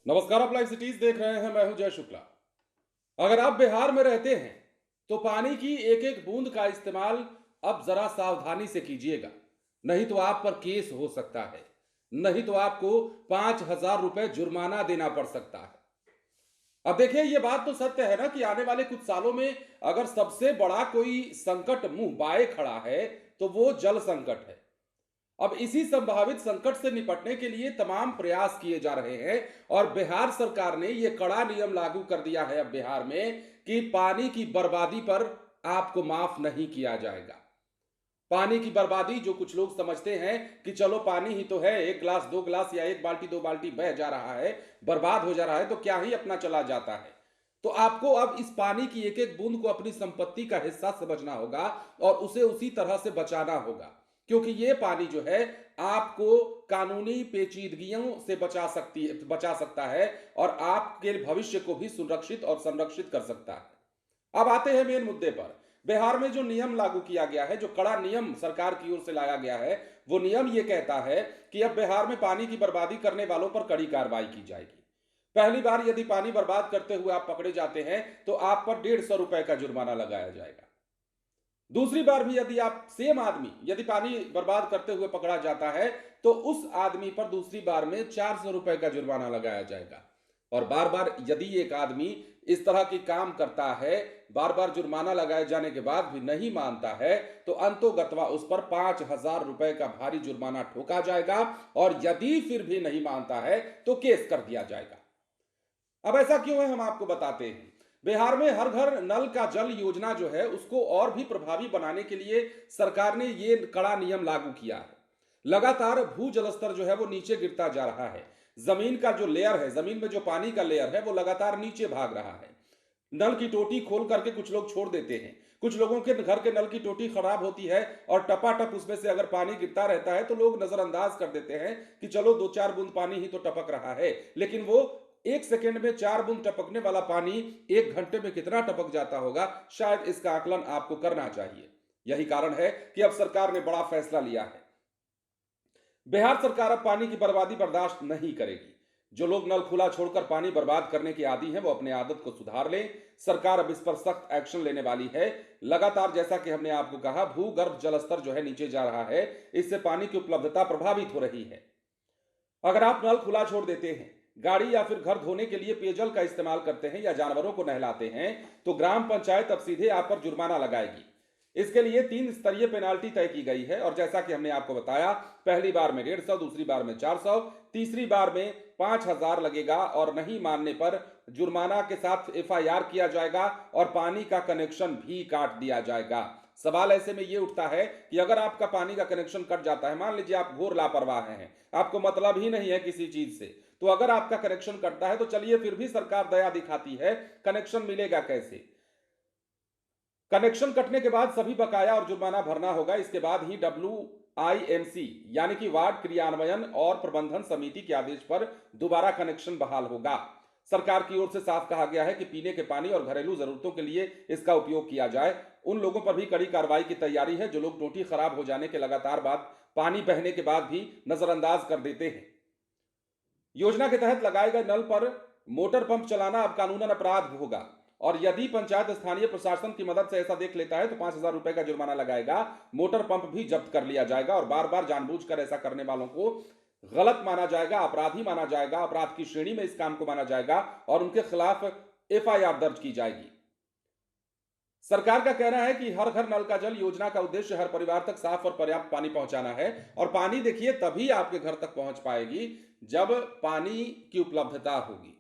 नमस्कार, आप live cities देख रहे हैं। मैं हूं जय शुक्ला। अगर आप बिहार में रहते हैं तो पानी की एक एक बूंद का इस्तेमाल अब जरा सावधानी से कीजिएगा, नहीं तो आप पर केस हो सकता है। नहीं तो आपको 5,000 रुपए जुर्माना देना पड़ सकता है। अब देखिए, ये बात तो सत्य है ना कि आने वाले कुछ सालों में अगर सबसे बड़ा कोई संकट मुंह बाए खड़ा है तो वो जल संकट है। अब इसी संभावित संकट से निपटने के लिए तमाम प्रयास किए जा रहे हैं और बिहार सरकार ने यह कड़ा नियम लागू कर दिया है अब बिहार में कि पानी की बर्बादी पर आपको माफ नहीं किया जाएगा। पानी की बर्बादी जो कुछ लोग समझते हैं कि चलो पानी ही तो है, एक गिलास दो गिलास या एक बाल्टी दो बाल्टी बह जा रहा है, बर्बाद हो जा रहा है तो क्या ही अपना चला जाता है। तो आपको अब इस पानी की एक एक बूंद को अपनी संपत्ति का हिस्सा समझना होगा और उसे उसी तरह से बचाना होगा, क्योंकि ये पानी जो है आपको कानूनी पेचीदगियों से बचा सकता है और आपके भविष्य को भी सुरक्षित और संरक्षित कर सकता है। अब आते हैं मेन मुद्दे पर। बिहार में जो नियम लागू किया गया है, जो कड़ा नियम सरकार की ओर से लाया गया है, वो नियम ये कहता है कि अब बिहार में पानी की बर्बादी करने वालों पर कड़ी कार्रवाई की जाएगी। पहली बार यदि पानी बर्बाद करते हुए आप पकड़े जाते हैं तो आप पर 150 रुपए का जुर्माना लगाया जाएगा। दूसरी बार भी यदि आप सेम आदमी यदि पानी बर्बाद करते हुए पकड़ा जाता है तो उस आदमी पर दूसरी बार में 400 रुपए का जुर्माना लगाया जाएगा। और बार बार यदि एक आदमी इस तरह की काम करता है, बार बार जुर्माना लगाए जाने के बाद भी नहीं मानता है, तो अंतोगत्वा उस पर 5,000 रुपए का भारी जुर्माना ठोका जाएगा और यदि फिर भी नहीं मानता है तो केस कर दिया जाएगा। अब ऐसा क्यों है, हम आपको बताते हैं। बिहार में हर घर नल का जल योजना जो है उसको और भी प्रभावी बनाने के लिए सरकार ने ये कड़ा नियम लागू किया है। लगातार भू जल स्तर जो है वो नीचे गिरता जा रहा है। जमीन का जो लेयर है, जमीन में जो पानी का लेयर है वो लगातार नीचे भाग रहा है। नल की टोटी खोल करके कुछ लोग छोड़ देते हैं। कुछ लोगों के घर के नल की टोटी खराब होती है और टपाटप उसमें से अगर पानी गिरता रहता है तो लोग नजरअंदाज कर देते हैं कि चलो दो चार बूंद पानी ही तो टपक रहा है। लेकिन वो एक सेकंड में 4 बूंद टपकने वाला पानी 1 घंटे में कितना टपक जाता होगा, शायद इसका आकलन आपको करना चाहिए। यही कारण है कि अब सरकार ने बड़ा फैसला लिया है। बिहार सरकार अब पानी की बर्बादी बर्दाश्त नहीं करेगी। जो लोग नल खुला छोड़कर पानी बर्बाद करने के आदी हैं वो अपने आदत को सुधार लें। सरकार अब इस पर सख्त एक्शन लेने वाली है। लगातार जैसा कि हमने आपको कहा, भूगर्भ जल स्तर जो है नीचे जा रहा है, इससे पानी की उपलब्धता प्रभावित हो रही है। अगर आप नल खुला छोड़ देते हैं, गाड़ी या फिर घर धोने के लिए पेयजल का इस्तेमाल करते हैं या जानवरों को नहलाते हैं, तो ग्राम पंचायत अब सीधे आप पर जुर्माना लगाएगी। इसके लिए 3 स्तरीय पेनाल्टी तय की गई है और जैसा कि हमने आपको बताया, पहली बार में 150, दूसरी बार में 400, तीसरी बार में 5,000 लगेगा और नहीं मानने पर जुर्माना के साथ एफआईआर किया जाएगा और पानी का कनेक्शन भी काट दिया जाएगा। सवाल ऐसे में ये उठता है कि अगर आपका पानी का कनेक्शन कट जाता है, मान लीजिए आप घोर लापरवाह हैं, आपको मतलब ही नहीं है किसी चीज से, तो अगर आपका कनेक्शन कटता है तो चलिए फिर भी सरकार दया दिखाती है, कनेक्शन मिलेगा कैसे? कनेक्शन कटने के बाद सभी बकाया और जुर्माना भरना होगा। इसके बाद ही WIMC यानी कि वार्ड क्रियान्वयन और प्रबंधन समिति के आदेश पर दोबारा कनेक्शन बहाल होगा। सरकार की ओर से साफ कहा गया है कि पीने के पानी और घरेलू जरूरतों के लिए इसका उपयोग किया जाए। उन लोगों पर भी कड़ी कार्रवाई की तैयारी है जो लोग टोटी खराब हो जाने के लगातार बाद पानी बहने के बाद भी नजरअंदाज कर देते हैं। योजना के तहत लगाए गए नल पर मोटर पंप चलाना अब कानूनन अपराध होगा और यदि पंचायत स्थानीय प्रशासन की मदद से ऐसा देख लेता है तो 5,000 रुपए का जुर्माना लगाएगा। मोटर पंप भी जब्त कर लिया जाएगा और बार बार जानबूझकर ऐसा करने वालों को गलत माना जाएगा, अपराधी माना जाएगा, अपराध की श्रेणी में इस काम को माना जाएगा और उनके खिलाफ एफआईआर दर्ज की जाएगी। सरकार का कहना है कि हर घर नल का जल योजना का उद्देश्य हर परिवार तक साफ और पर्याप्त पानी पहुंचाना है और पानी देखिए तभी आपके घर तक पहुंच पाएगी जब पानी की उपलब्धता होगी।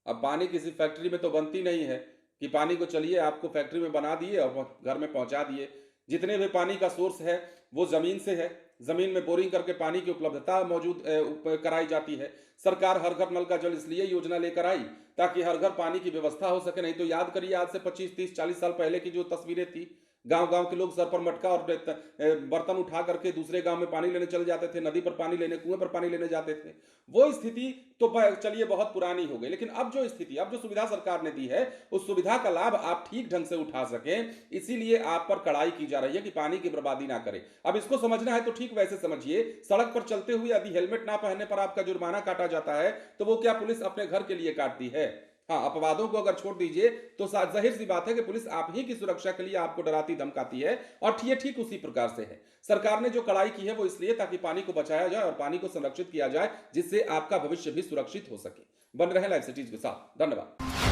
अब पानी किसी फैक्ट्री में तो बनती नहीं है कि पानी को चलिए आपको फैक्ट्री में बना दिए और घर में पहुंचा दिए। जितने भी पानी का सोर्स है वो जमीन से है। जमीन में बोरिंग करके पानी की उपलब्धता कराई जाती है। सरकार हर घर नल का जल इसलिए योजना लेकर आई ताकि हर घर पानी की व्यवस्था हो सके। नहीं तो याद करिए आज से 25, 30, 40 साल पहले की जो तस्वीरें थी, गांव गांव के लोग सर पर मटका और बर्तन उठा करके दूसरे गांव में पानी लेने चले जाते थे, नदी पर पानी लेने, कुएं पर पानी लेने जाते थे। वो स्थिति तो चलिए बहुत पुरानी हो गई, लेकिन अब जो स्थिति, अब जो सुविधा सरकार ने दी है, उस सुविधा का लाभ आप ठीक ढंग से उठा सकें, इसीलिए आप पर कड़ाई की जा रही है कि पानी की बर्बादी ना करें। अब इसको समझना है तो ठीक वैसे समझिए, सड़क पर चलते हुए यदि हेलमेट ना पहनने पर आपका जुर्माना काटा जाता है, तो वो क्या पुलिस अपने घर के लिए काटती है? हाँ, अपवादों को अगर छोड़ दीजिए तो जाहिर सी बात है कि पुलिस आप ही की सुरक्षा के लिए आपको डराती धमकाती है, और ये ठीक उसी प्रकार से है। सरकार ने जो कड़ाई की है वो इसलिए ताकि पानी को बचाया जाए और पानी को संरक्षित किया जाए, जिससे आपका भविष्य भी सुरक्षित हो सके। बन रहे लाइव सिटीज के साथ। धन्यवाद।